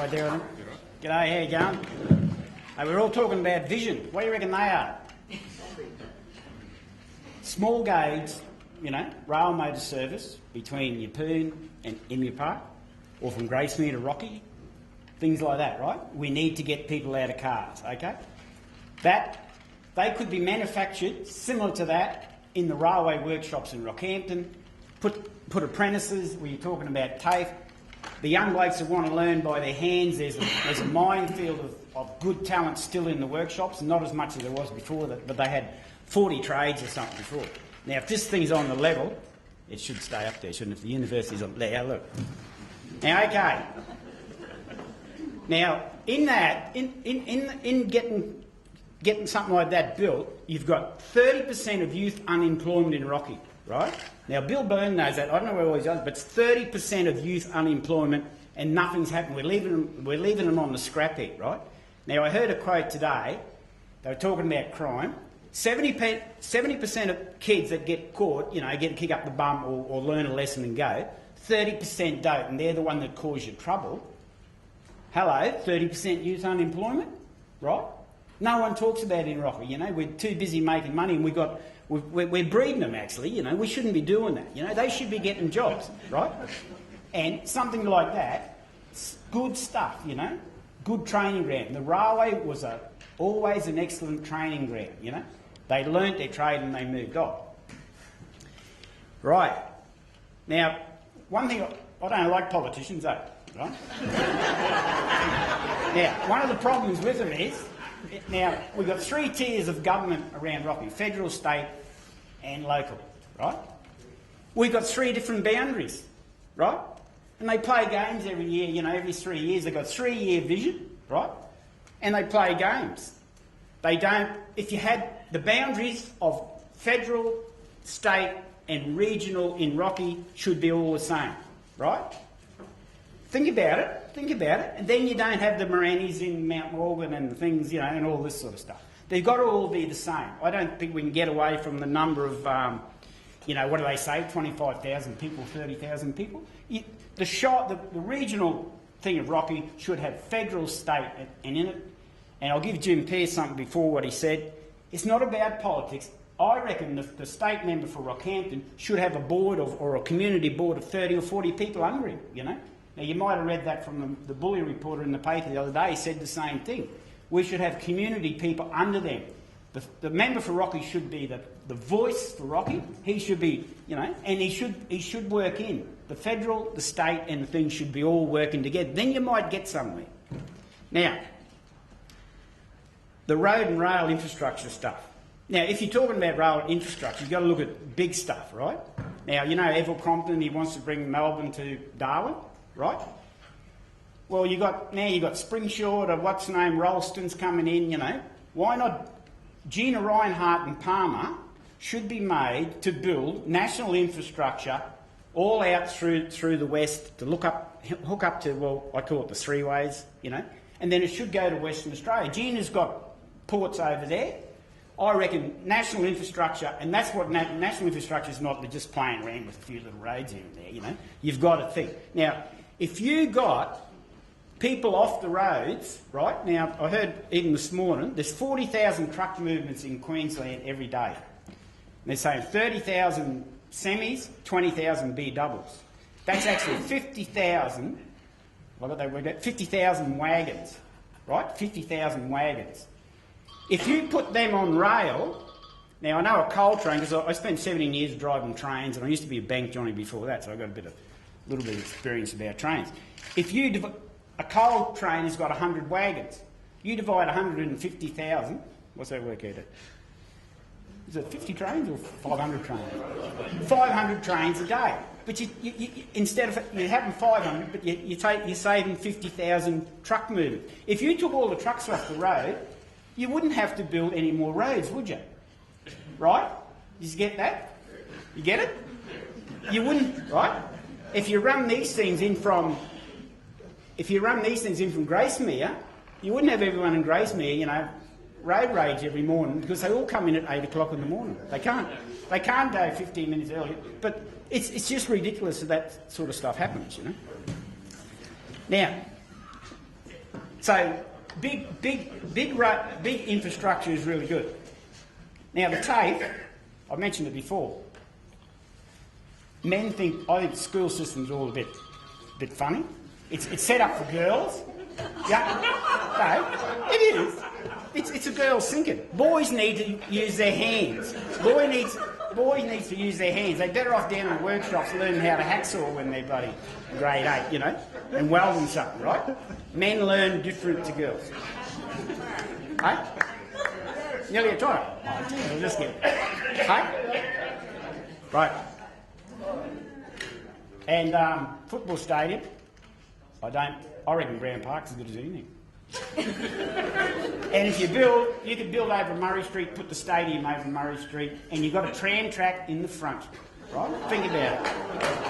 How are you doing? G'day, how you going? Hey, we're all talking about vision. What do you reckon they are? Small gauge, rail motor service between Yeppoon and Emu Park, or from Gracemere to Rocky, things like that, right? We need to get people out of cars, okay? That, they could be manufactured similar to that in the railway workshops in Rockhampton, put apprentices, where you're talking about TAFE. The young blokes that want to learn by their hands, there's a minefield of good talent still in the workshops, not as much as there was before, but they had 40 trades or something before. Now, if this thing's on the level, it should stay up there, shouldn't it? If the university's on there, look. Now, okay. Now, in that, in getting something like that built, you've got 30% of youth unemployment in Rocky, right? Now, Bill Byrne knows that. I don't know where all he's on, but it's 30% of youth unemployment and nothing's happened. We're leaving them on the scrap heap, right? Now, I heard a quote today. They were talking about crime. 70% of kids that get caught, get a kick up the bum or learn a lesson and go, 30% don't, and they're the one that cause you trouble. Hello, 30% youth unemployment, right? No one talks about it in Rocky, We're too busy making money and we're breeding them, actually, We shouldn't be doing that, They should be getting jobs, right? And something like that, good stuff, Good training ground. The railway was always an excellent training ground, They learnt their trade and they moved on. Right. Now, one thing, I don't like politicians, though, right? Now, one of the problems with them is, now, we've got 3 tiers of government around Rocky, federal, state and local, right? We've got 3 different boundaries, right? And they play games every year, every 3 years. They've got 3-year vision, right? And they play games. They don't, if you had the boundaries of federal, state and regional in Rocky should be all the same, right? Think about it, and then you don't have the Moranis in Mount Morgan and things, and all this sort of stuff. They've got to all be the same. I don't think we can get away from the number of, what do they say, 25,000 people, 30,000 people? The regional thing of Rocky should have federal, state and in it. And I'll give Jim Pearce something before what he said. It's not about politics. I reckon the state member for Rockhampton should have a board or a community board of 30 or 40 people under him, Now, you might have read that from the Bully reporter in the paper the other day. He said the same thing. We should have community people under them. The member for Rocky should be the voice for Rocky. He should be, and he should work in. The federal, the state and the things should be all working together. Then you might get somewhere. Now, the road and rail infrastructure stuff. Now, if you're talking about rail infrastructure, you've got to look at big stuff, right? Now, Evel Compton, he wants to bring Melbourne to Darwin, right? Well, you've got Springshaw or what's the name, Rollston's coming in, Why not? Gina Reinhardt and Palmer should be made to build national infrastructure all out through the west to hook up to, well, I call it the 3 ways, and then it should go to Western Australia. Gina's got ports over there. I reckon national infrastructure, and that's what national infrastructure is not just playing around with a few little roads here and there, You've got to think. Now, if you got people off the roads, right? Now, I heard even this morning, there's 40,000 truck movements in Queensland every day. And they're saying 30,000 semis, 20,000 B doubles. That's actually 50,000, 50,000 wagons, right? 50,000 wagons. If you put them on rail, now I know a coal train, because I spent 17 years driving trains, and I used to be a bank Johnny before that, so I got a little bit of experience about trains. If a coal train has got 100 wagons, you divide 150,000, what's that work out at? Is it 50 trains or 500 trains? 500 trains a day. But you instead of you having 500, but you're saving 50,000 truck movement. If you took all the trucks off the road, you wouldn't have to build any more roads, would you? Right? You get that? You get it? You wouldn't, right? If you run these things in from Gracemere, you wouldn't have everyone in Gracemere, road rage every morning because they all come in at 8 o'clock in the morning. They can't go 15 minutes earlier. But it's just ridiculous that sort of stuff happens, Now, So big infrastructure is really good. Now the TAFE, I mentioned it before. I think the school system's all a bit funny. It's set up for girls. Yeah, no, it is. It's a girl's thinking. Boys need to use their hands. Boy needs to use their hands. They're better off down in the workshops learning how to hacksaw when they're bloody grade 8, you know, and welding something, right? Men learn different to girls. Hey? Nearly a time. Oh, just kidding. Hey? Right. And football stadium, I reckon Brown Park's as good as anything. And if you could build over Murray Street, put the stadium over Murray Street, and you've got a tram track in the front, right? Think about it.